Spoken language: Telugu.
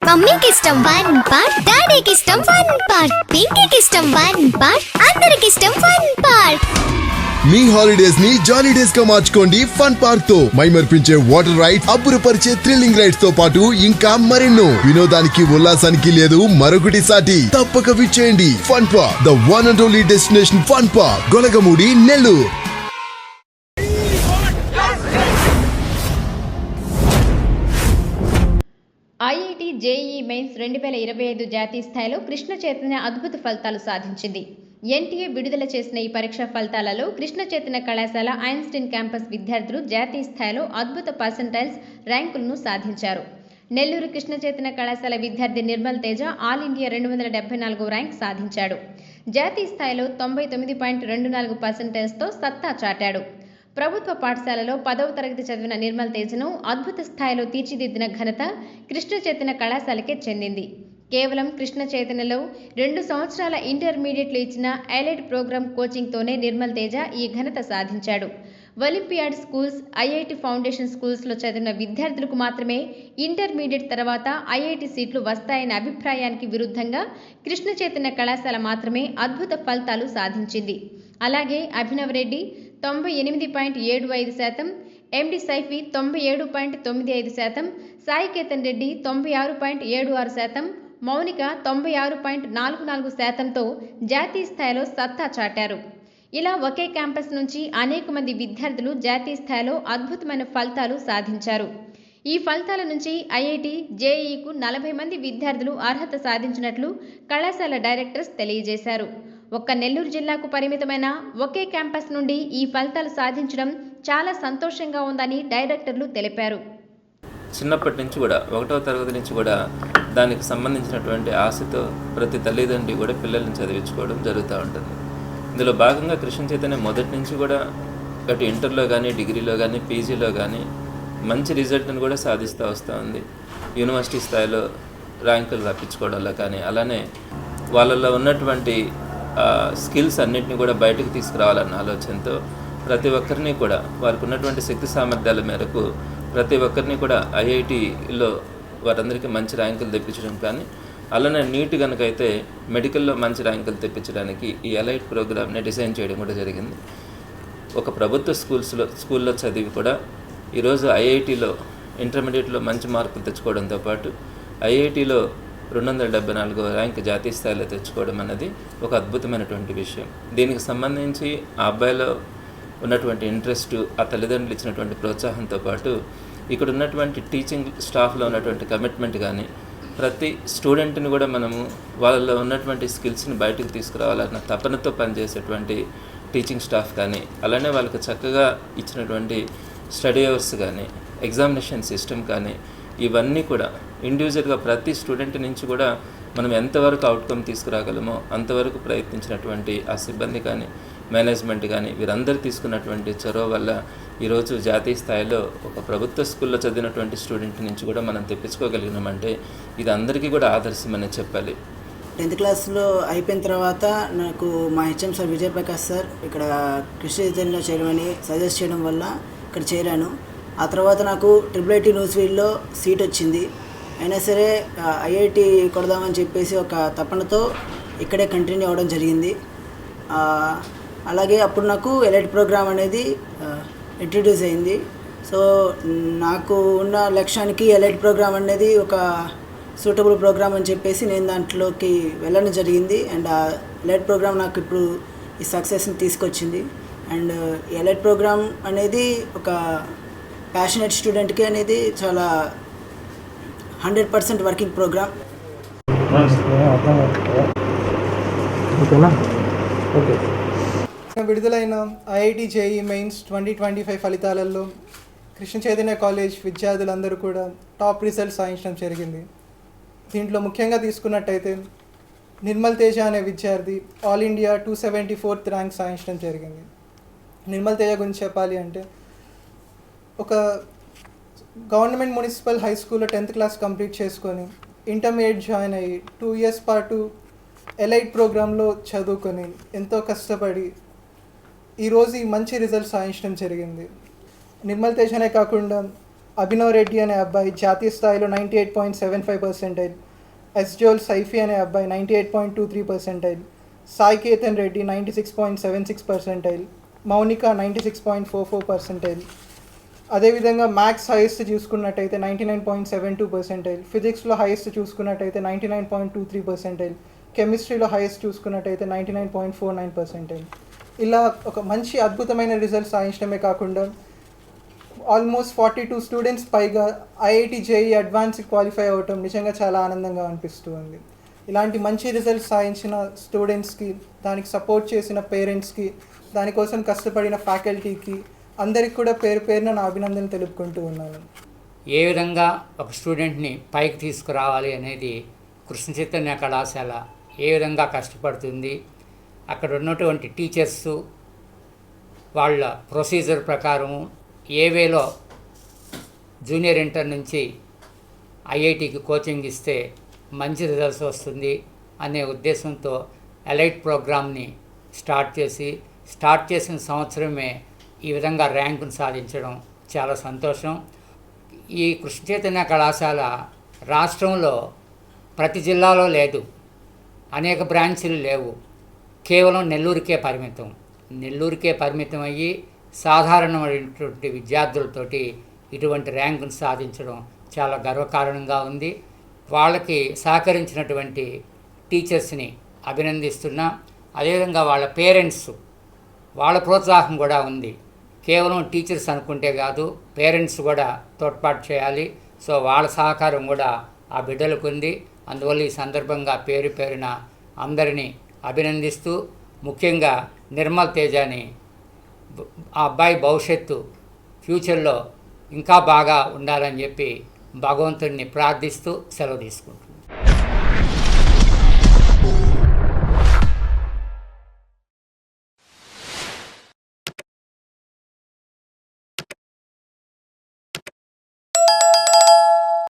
మమ్మీకి ఇష్టం 1 పార్ట్, డాడీకి ఇష్టం 1 పార్ట్, పింకీకి ఇష్టం 1 పార్ట్, అందరికి ఇష్టం 1 పార్ట్. మీ హాలిడేస్ ని జాలీ డేస్ గా మార్చుకోండి ఫన్ పార్క్ తో. మైమర్పించే వాటర్ రైడ్స్, అబ్బురపరిచే థ్రిల్లింగ్ రైడ్స్ తో పాటు ఇంకా మరెన్నో. వినోదానికి ఉల్లాసానికి లేదు మరొకటి సాటి. తప్పక విచ్చేయండి fun park, the one and only destination fun park, Golagamudi, Nellore. IIT JEE mains 2025 జాతీయ స్థాయిలో కృష్ణ చైతన్య అద్భుత ఫలితాలు సాధించింది. ఎన్టీఏ విడుదల చేసిన ఈ పరీక్షా ఫలితాలలో కృష్ణ చైతన్య కళాశాల ఐన్స్టీన్ క్యాంపస్ విద్యార్థులు జాతీయ స్థాయిలో అద్భుత పర్సంటైల్స్ ర్యాంకులను సాధించారు. నెల్లూరు కృష్ణ చైతన్య కళాశాల విద్యార్థి నిర్మల్ తేజ ఆల్ ఇండియా 274వ ర్యాంక్ సాధించాడు. జాతీయ స్థాయిలో 99.24%తో సత్తా చాటాడు. ప్రభుత్వ పాఠశాలలో 10వ తరగతి చదివిన నిర్మల్ తేజను అద్భుత స్థాయిలో తీర్చిదిద్దిన ఘనత కృష్ణ చైతన్య కళాశాలకే చెందింది. కేవలం కృష్ణ చైతన్యలో 2 సంవత్సరాల ఇంటర్మీడియట్లు ఇచ్చిన ఎలైట్ ప్రోగ్రామ్ కోచింగ్తోనే నిర్మల్ తేజ ఈ ఘనత సాధించాడు. ఒలింపియాడ్ స్కూల్స్, ఐఐటి ఫౌండేషన్ స్కూల్స్లో చదివిన విద్యార్థులకు మాత్రమే ఇంటర్మీడియట్ తర్వాత ఐఐటి సీట్లు వస్తాయనే అభిప్రాయానికి విరుద్ధంగా కృష్ణ చైతన్య కళాశాల మాత్రమే అద్భుత ఫలితాలు సాధించింది. అలాగే అభినవ్ రెడ్డి 98.75%, ఎండి సైఫీ 97.95%, సాయి కేతన్ రెడ్డి 96.76%, మౌనిక 96.44%తో జాతీయ స్థాయిలో సత్తా చాటారు. ఇలా ఒకే క్యాంపస్ నుంచి అనేక మంది విద్యార్థులు జాతీయ స్థాయిలో అద్భుతమైన ఫలితాలు సాధించారు. ఈ ఫలితాల నుంచి ఐఐటి జేఈఈకు 40 మంది విద్యార్థులు అర్హత సాధించినట్లు కళాశాల డైరెక్టర్స్ తెలియజేశారు. ఒక్క నెల్లూరు జిల్లాకు పరిమితమైన ఒకే క్యాంపస్ నుండి ఈ ఫలితాలు సాధించడం చాలా సంతోషంగా ఉందని డైరెక్టర్లు తెలిపారు. చిన్నప్పటి నుంచి కూడా 1వ తరగతి నుంచి కూడా దానికి సంబంధించినటువంటి ఆశతో ప్రతి తల్లిదండ్రి కూడా పిల్లల్ని చదివించుకోవడం జరుగుతూ ఉంటుంది. ఇందులో భాగంగా కృష్ణ చైతన్య మొదటి నుంచి కూడా అటు ఇంటర్లో కానీ, డిగ్రీలో కానీ, పీజీలో కానీ మంచి రిజల్ట్ని కూడా సాధిస్తూ వస్తూ ఉంది. యూనివర్సిటీ స్థాయిలో ర్యాంకులు రప్పించుకోవడంలో కానీ, అలానే వాళ్ళల్లో ఉన్నటువంటి స్కిల్స్ అన్నింటినీ కూడా బయటకు తీసుకురావాలన్న ఆలోచనతో ప్రతి ఒక్కరిని కూడా వారికి ఉన్నటువంటి శక్తి సామర్థ్యాల మేరకు ప్రతి ఒక్కరిని కూడా ఐఐటిలో వారందరికీ మంచి ర్యాంకులు తెప్పించడం కానీ, అలానే నీట్ కనుకైతే మెడికల్లో మంచి ర్యాంకులు తెప్పించడానికి ఈ ఎలైట్ ప్రోగ్రామ్ని డిజైన్ చేయడం కూడా జరిగింది. ఒక ప్రభుత్వ స్కూల్లో చదివి కూడా ఈరోజు ఐఐటిలో ఇంటర్మీడియట్లో మంచి మార్కులు తెచ్చుకోవడంతో పాటు ఐఐటిలో 274వ ర్యాంక్ జాతీయ స్థాయిలో తెచ్చుకోవడం అనేది ఒక అద్భుతమైనటువంటి విషయం. దీనికి సంబంధించి ఆ అబ్బాయిలో ఉన్నటువంటి ఇంట్రెస్ట్, ఆ తల్లిదండ్రులు ఇచ్చినటువంటి ప్రోత్సాహంతో పాటు ఇక్కడ ఉన్నటువంటి టీచింగ్ స్టాఫ్లో ఉన్నటువంటి కమిట్మెంట్ కానీ, ప్రతి స్టూడెంట్ని కూడా మనము వాళ్ళలో ఉన్నటువంటి స్కిల్స్ని బయటకు తీసుకురావాలన్న తపనతో పనిచేసేటువంటి టీచింగ్ స్టాఫ్ కానీ, అలానే వాళ్ళకి చక్కగా ఇచ్చినటువంటి స్టడీ అవర్స్ కానీ, ఎగ్జామినేషన్ సిస్టమ్ కానీ, ఇవన్నీ కూడా ఇండివిజువల్గా ప్రతి స్టూడెంట్ నుంచి కూడా మనం ఎంతవరకు అవుట్కమ్ తీసుకురాగలమో అంతవరకు ప్రయత్నించినటువంటి ఆ సిబ్బంది కానీ, మేనేజ్మెంట్ కానీ వీరందరూ తీసుకున్నటువంటి చొరవ వల్ల ఈరోజు జాతీయ స్థాయిలో ఒక ప్రభుత్వ స్కూల్లో చదివినటువంటి స్టూడెంట్ నుంచి కూడా మనం తెప్పించుకోగలిగినామంటే ఇది అందరికీ కూడా ఆదర్శమని చెప్పాలి. 10th క్లాస్లో అయిపోయిన తర్వాత నాకు మా హెచ్ఎం సార్ విజయప్రకాష్ సార్ ఇక్కడ కృష్ణ చైతన్యలో చేరమని సజెస్ట్ చేయడం వల్ల ఇక్కడ చేరాను. ఆ తర్వాత నాకు IIIT న్యూస్వీల్లో సీట్ వచ్చింది. అయినా సరే ఐఐటి కొడదామని చెప్పేసి ఒక తపనతో ఇక్కడే కంటిన్యూ అవ్వడం జరిగింది. అలాగే అప్పుడు నాకు ఎలైట్ ప్రోగ్రామ్ అనేది ఇంట్రడ్యూస్ అయింది. సో నాకు ఉన్న లక్ష్యానికి ఎలైట్ ప్రోగ్రామ్ అనేది ఒక సూటబుల్ ప్రోగ్రామ్ అని చెప్పేసి నేను దాంట్లోకి వెళ్ళడం జరిగింది. అండ్ ఆ ఎలైట్ ప్రోగ్రామ్ నాకు ఇప్పుడు ఈ సక్సెస్ని తీసుకొచ్చింది. అండ్ ఎలైట్ ప్రోగ్రామ్ అనేది ఒక ప్యాషనేట్ స్టూడెంట్కి అనేది చాలా 100% వర్కింగ్ ప్రోగ్రామ్. విడుదలైన ఐఐటి జేఈఈ మెయిన్స్ 2025 ఫలితాలలో కృష్ణ చైతన్య కాలేజ్ విద్యార్థులందరూ కూడా టాప్ రిజల్ట్స్ సాధించడం జరిగింది. దీంట్లో ముఖ్యంగా తీసుకున్నట్టయితే నిర్మల్ తేజ అనే విద్యార్థి ఆల్ ఇండియా 274th ర్యాంక్ సాధించడం జరిగింది. నిర్మల్ తేజ గురించి చెప్పాలి అంటే ఒక గవర్నమెంట్ మున్సిపల్ హై స్కూల్లో 10th క్లాస్ కంప్లీట్ చేసుకొని ఇంటర్మీడియట్ జాయిన్ అయ్యి 2 years పాటు ఎలైట్ ప్రోగ్రాంలో చదువుకొని ఎంతో కష్టపడి ఈరోజు ఈ మంచి రిజల్ట్స్ సాధించడం జరిగింది. నిర్మల్ తేజనే కాకుండా అభినవ్ రెడ్డి అనే అబ్బాయి జాతీయ స్థాయిలో 98.75%, ఎస్జోల్ సైఫీ అనే అబ్బాయి 98.23%, సాయి కేతన్ రెడ్డి 96.76%, మౌనిక 96.44%. అదేవిధంగా మ్యాథ్స్ హైయెస్ట్ చూసుకున్నట్టయితే 99.72%, ఫిజిక్స్లో హైయెస్ట్ చూసుకున్నట్టయితే 99.23%, కెమిస్ట్రీలో హైయెస్ట్ చూసుకున్నట్టయితే 99.49%. ఇలా ఒక మంచి అద్భుతమైన రిజల్ట్స్ సాధించడమే కాకుండా ఆల్మోస్ట్ 42 స్టూడెంట్స్ పైగా ఐఐటి జేఈ అడ్వాన్స్ క్వాలిఫై అవ్వటం నిజంగా చాలా ఆనందంగా అనిపిస్తూ ఉంది. ఇలాంటి మంచి రిజల్ట్స్ సాధించిన స్టూడెంట్స్కి, దానికి సపోర్ట్ చేసిన పేరెంట్స్కి, దానికోసం కష్టపడిన ఫ్యాకల్టీకి అందరికి కూడా పేరు పేరున నా అభినందనలు తెలుపుకుంటూ ఉన్నాను. ఏ విధంగా ఒక స్టూడెంట్ని పైకి తీసుకురావాలి అనేది కృష్ణ చైతన్య కళాశాల ఏ విధంగా కష్టపడుతుంది, అక్కడ ఉన్నటువంటి టీచర్సు వాళ్ళ ప్రొసీజర్ ప్రకారము ఏ వేలో జూనియర్ ఇంటర్ నుంచి ఐఐటికి కోచింగ్ ఇస్తే మంచి రిజల్ట్స్ వస్తుంది అనే ఉద్దేశంతో ఎలైట్ ప్రోగ్రామ్ని స్టార్ట్ చేసిన సంవత్సరమే ఈ విధంగా ర్యాంకును సాధించడం చాలా సంతోషం. ఈ కృష్ణ చైతన్య కళాశాల రాష్ట్రంలో ప్రతి జిల్లాలో లేదు, అనేక బ్రాంచీలు లేవు, కేవలం నెల్లూరుకే పరిమితం అయ్యి సాధారణమైనటువంటి విద్యార్థులతోటి ఇటువంటి ర్యాంకును సాధించడం చాలా గర్వకారణంగా ఉంది. వాళ్ళకి సహకరించినటువంటి టీచర్స్ని అభినందిస్తున్నా. అదేవిధంగా వాళ్ళ పేరెంట్స్, వాళ్ళ ప్రోత్సాహం కూడా ఉంది. కేవలం టీచర్స్ అనుకుంటే కాదు, పేరెంట్స్ కూడా తోడ్పాటు చేయాలి. సో వాళ్ళ సహకారం కూడా ఆ బిడ్డలకు ఉంది. అందువల్ల ఈ సందర్భంగా పేరు పేరున అందరినీ అభినందిస్తూ, ముఖ్యంగా నిర్మల్ తేజాని, ఆ అబ్బాయి భవిష్యత్తు ఫ్యూచర్లో ఇంకా బాగా ఉండాలని చెప్పి భగవంతుడిని ప్రార్థిస్తూ సెలవు తీసుకుంటున్నాను.